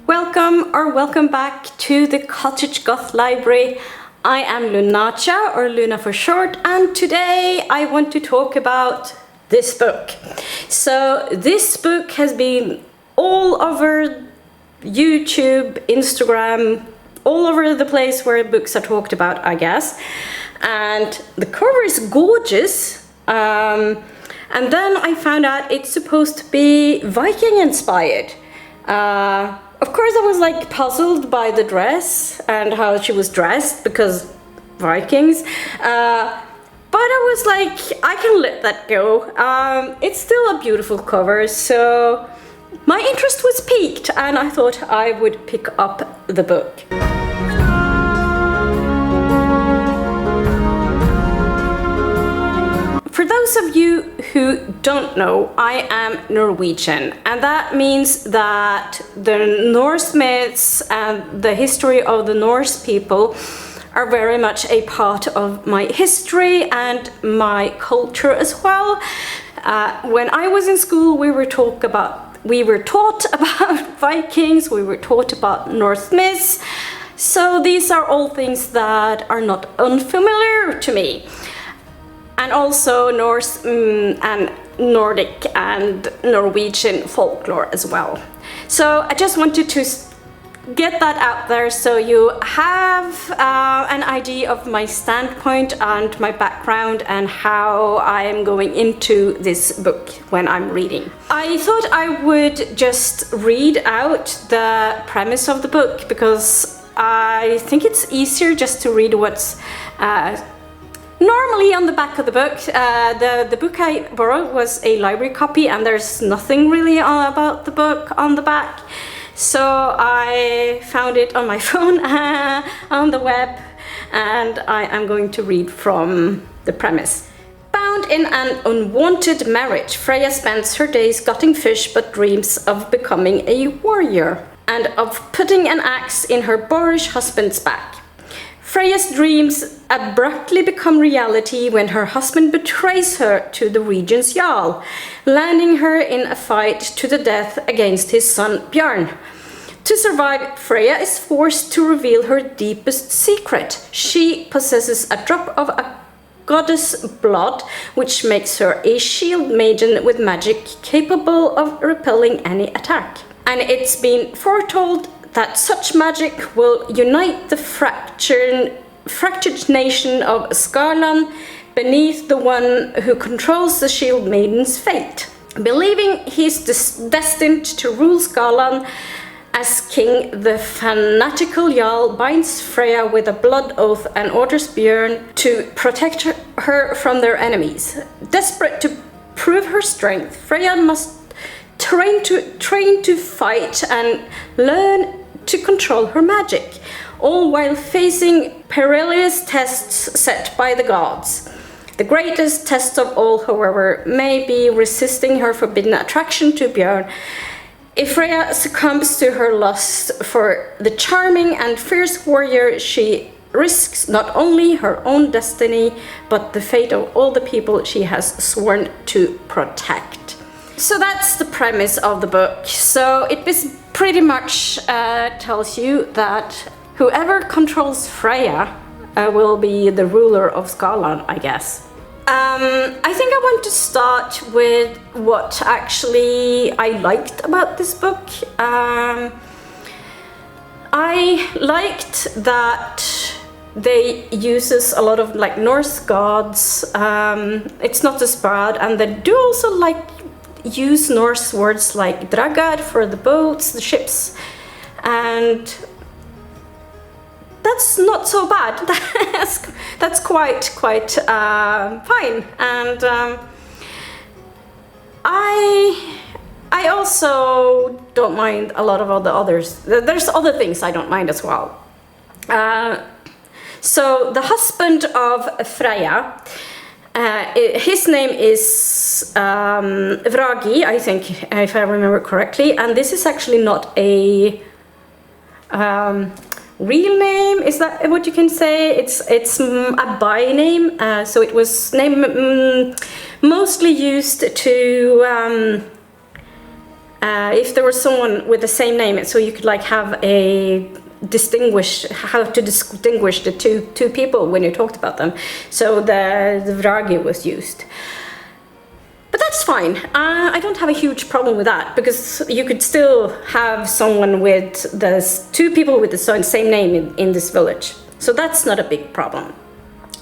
Welcome back to the Cottage Goth Library. I am Lunacha, or Luna for short, and today I want to talk about this book. So this book has been all over YouTube, Instagram, all over the place where books are talked about, I guess. And the cover is gorgeous. And then I found out it's supposed to be Viking-inspired. Of course, I was like puzzled by the dress and how she was dressed because Vikings. But I was like, I can let that go. It's still a beautiful cover, so my interest was piqued and I thought I would pick up the book. For those of you who don't know, I am Norwegian, and that means that the Norse myths and the history of the Norse people are very much a part of my history and my culture as well. When I was in school, we were taught about Vikings, we were taught about Norse myths, so these are all things that are not unfamiliar to me. And also Norse and Nordic and Norwegian folklore as well. So I just wanted to get that out there so you have an idea of my standpoint and my background and how I am going into this book when I'm reading. I thought I would just read out the premise of the book because I think it's easier just to read what's normally on the back of the book. The book I borrowed was a library copy and there's nothing really about the book on the back. So I found it on my phone on the web, and I am going to read from the premise. Bound in an unwanted marriage, Freya spends her days gutting fish but dreams of becoming a warrior and of putting an axe in her boorish husband's back. Freya's dreams abruptly become reality when her husband betrays her to the region's Jarl, landing her in a fight to the death against his son Björn. To survive, Freya is forced to reveal her deepest secret. She possesses a drop of a goddess blood, which makes her a shield maiden with magic capable of repelling any attack. And it's been foretold that such magic will unite the fractured nation of Skarland beneath the one who controls the Shield Maiden's fate. Believing he's destined to rule Skarland as king, the fanatical Jarl binds Freya with a blood oath and orders Björn to protect her from their enemies. Desperate to prove her strength, Freya must train to fight and learn to control her magic, all while facing perilous tests set by the gods. The greatest test of all, however, may be resisting her forbidden attraction to Björn. If Freya succumbs to her lust for the charming and fierce warrior, she risks not only her own destiny, but the fate of all the people she has sworn to protect. So that's the premise of the book. So it pretty much tells you that whoever controls Freya will be the ruler of Skarland, I guess. I think I want to start with what actually I liked about this book. I liked that they uses a lot of like Norse gods. It's not as bad, and they do also use Norse words like dragad for the boats, the ships, and that's not so bad. That's quite fine. And I also don't mind a lot of the others. There's other things I don't mind as well. So the husband of Freya, his name is Vragi, I think, if I remember correctly, and this is actually not a real name. Is that what you can say? It's a by name, so it was mostly used to if there was someone with the same name, so you could like have how to distinguish the two people when you talked about them. So the vragi was used. But that's fine. I don't have a huge problem with that, because you could still have someone with two people with the same name in this village. So that's not a big problem,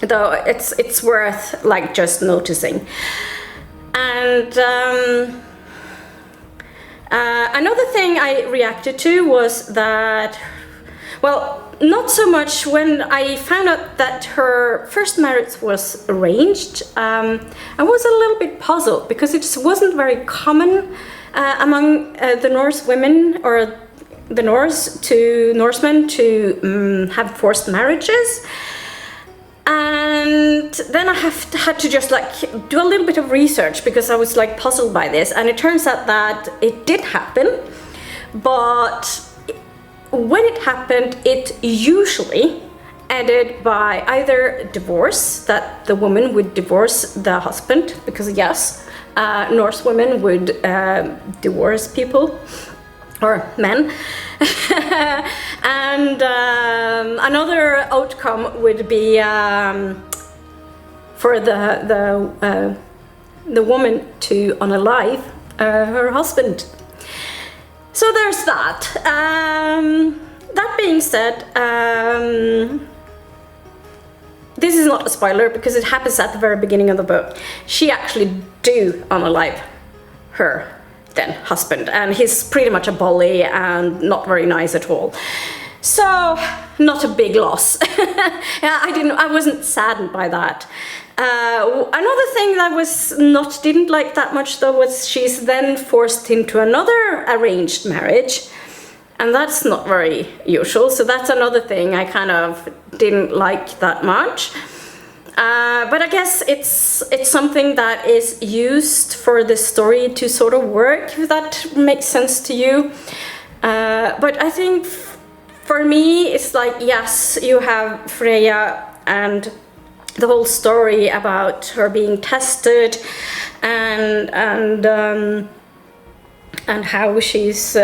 though it's worth like just noticing. And another thing I reacted to was that, well, not so much when I found out that her first marriage was arranged. I was a little bit puzzled, because it wasn't very common among the Norse women or the Norsemen to have forced marriages. And then I had to just like do a little bit of research, because I was like puzzled by this, and it turns out that it did happen, but when it happened, it usually ended by either divorce, that the woman would divorce the husband, because yes, Norse women would divorce people, or men. And another outcome would be for the woman to unalive her husband. So there's that. That being said, this is not a spoiler, because it happens at the very beginning of the book. She actually do unalive her then husband, and he's pretty much a bully and not very nice at all. So not a big loss. I wasn't saddened by that. Another thing that didn't like that much though was she's then forced into another arranged marriage, and that's not very usual. So that's another thing I kind of didn't like that much. But I guess it's something that is used for the story to sort of work, if that makes sense to you. But I think for me, it's like, yes, you have Freya and the whole story about her being tested and how she's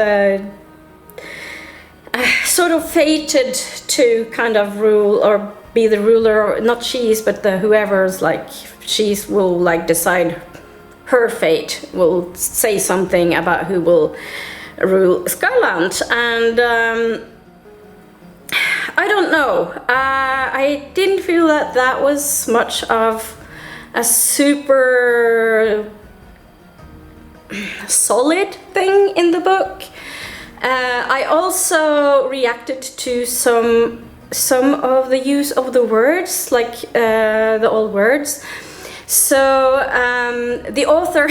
sort of fated to kind of rule or be the ruler, or not she's, but whoever's like she's will like decide her fate, will say something about who will rule Skyland. And I don't know, I didn't feel that was much of a super solid thing in the book. I also reacted to some of the use of the words, like the old words. So the author,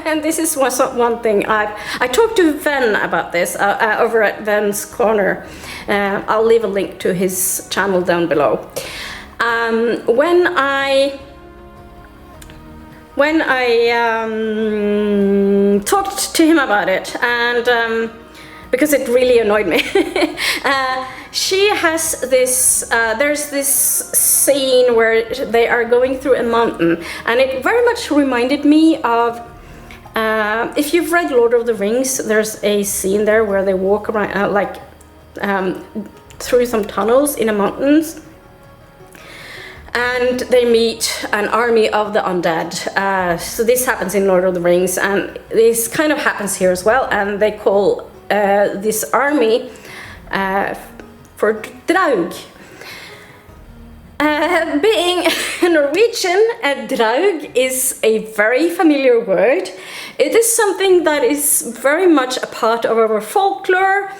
and this is one thing, I talked to Ven about this over at Ven's Corner. I'll leave a link to his channel down below. When I talked to him about it, and because it really annoyed me, she has this, there's this scene where they are going through a mountain, and it very much reminded me of, if you've read Lord of the Rings, there's a scene there where they walk around, through some tunnels in the mountains, and they meet an army of the undead. So this happens in Lord of the Rings, and this kind of happens here as well, and they call this army for Draug. Being a Norwegian, Draug is a very familiar word. It is something that is very much a part of our folklore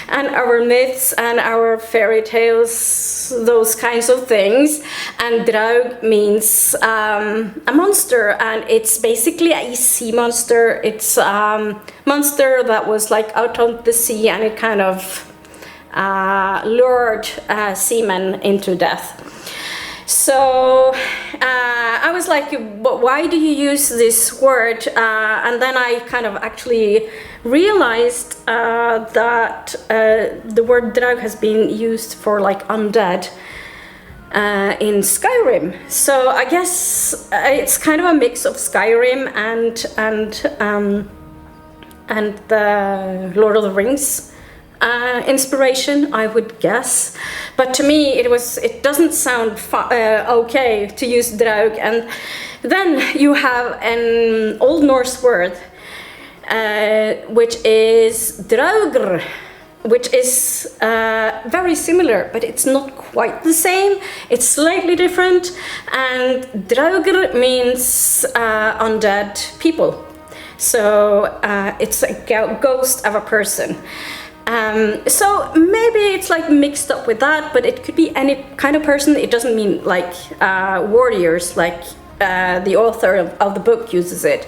and our myths and our fairy tales, those kinds of things. And Draug means a monster, and it's basically a sea monster. It's a monster that was like out on the sea, and it kind of lured seamen into death. So I was like, but why do you use this word? And then I kind of actually realized that the word Draug has been used for like undead in Skyrim. So I guess it's kind of a mix of Skyrim and the Lord of the Rings inspiration, I would guess. But to me, it doesn't sound okay to use draug. And then you have an Old Norse word, which is draugr, which is very similar, but it's not quite the same. It's slightly different, and draugr means undead people. So it's a ghost of a person. So maybe it's like mixed up with that, but it could be any kind of person. It doesn't mean like warriors, like the author of the book uses it.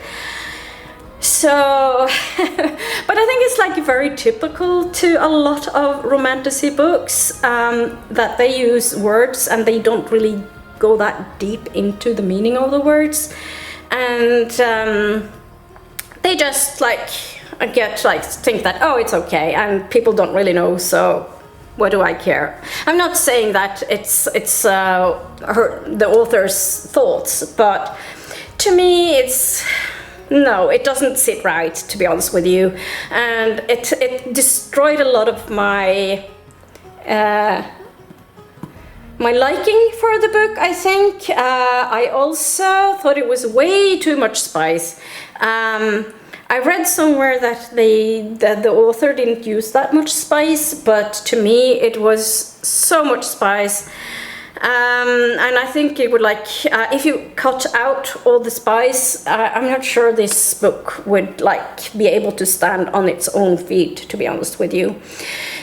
So, but I think it's like very typical to a lot of romantasy books that they use words and they don't really go that deep into the meaning of the words, and they just like think that, oh, it's okay, and people don't really know, so what do I care? I'm not saying that it's the author's thoughts, but to me no, it doesn't sit right, to be honest with you, and it destroyed a lot of my liking for the book, I think. I also thought it was way too much spice. I read somewhere that the author didn't use that much spice, but to me it was so much spice. And I think it would if you cut out all the spice, I'm not sure this book would be able to stand on its own feet, to be honest with you.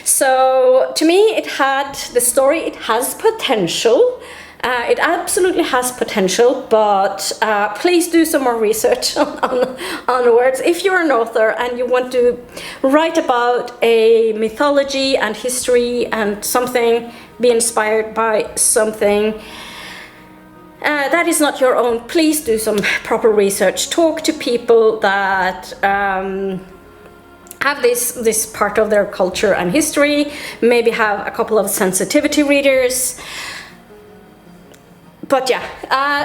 So to me, it has potential. It absolutely has potential, but please do some more research on words. If you're an author and you want to write about a mythology and history and something, be inspired by something that is not your own, please do some proper research. Talk to people that have this part of their culture and history, maybe have a couple of sensitivity readers. But yeah,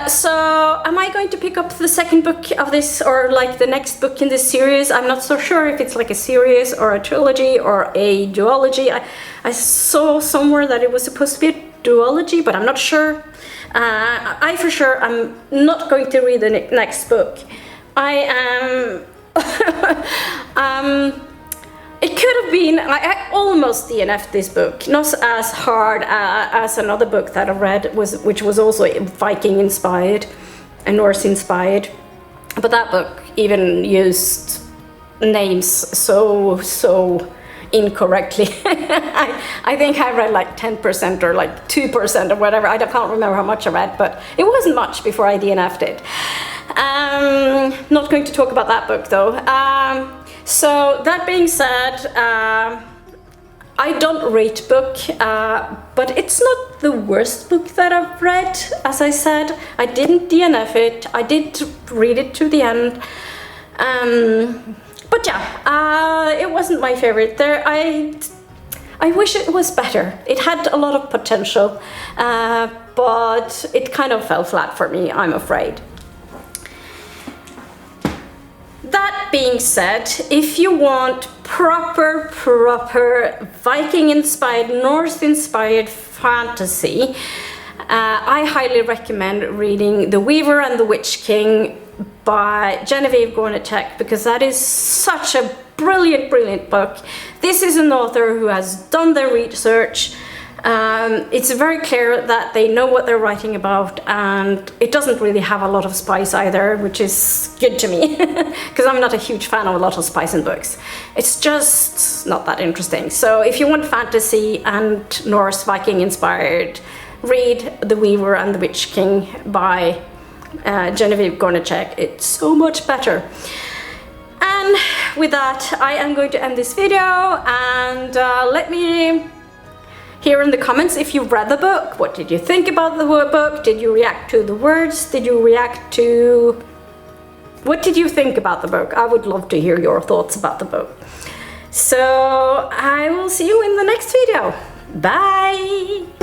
so am I going to pick up the second book of this, or the next book in this series? I'm not so sure if it's a series or a trilogy or a duology. I saw somewhere that it was supposed to be a duology, but I'm not sure. I for sure am not going to read the next book. I am it could have been, I almost DNF'd this book, not as hard as another book that I read, which was also Viking-Inspired and Norse-inspired. But that book even used names so incorrectly. I think I read 10% or 2% or whatever. I can't remember how much I read, but it wasn't much before I DNF'd it. Not going to talk about that book though. So that being said, I don't rate book, but it's not the worst book that I've read. As I said, I didn't DNF it. I did read it to the end. But yeah, it wasn't my favorite. I wish it was better. It had a lot of potential, but it kind of fell flat for me, I'm afraid. That being said, if you want proper Viking-inspired, Norse-inspired fantasy, I highly recommend reading The Weaver and the Witch King by Genevieve Gornichec, because that is such a brilliant book. This is an author who has done their research. It's very clear that they know what they're writing about, and it doesn't really have a lot of spice either, which is good to me, because I'm not a huge fan of a lot of spice in books. It's just not that interesting. So if you want fantasy and Norse Viking-inspired, read The Weaver and the Witch King by Genevieve Gornichec. It's so much better. And with that, I am going to end this video, and let me hear in the comments if you've read the book. What did you think about the book? Did you react to the words? Did you react to... What did you think about the book? I would love to hear your thoughts about the book. So I will see you in the next video. Bye!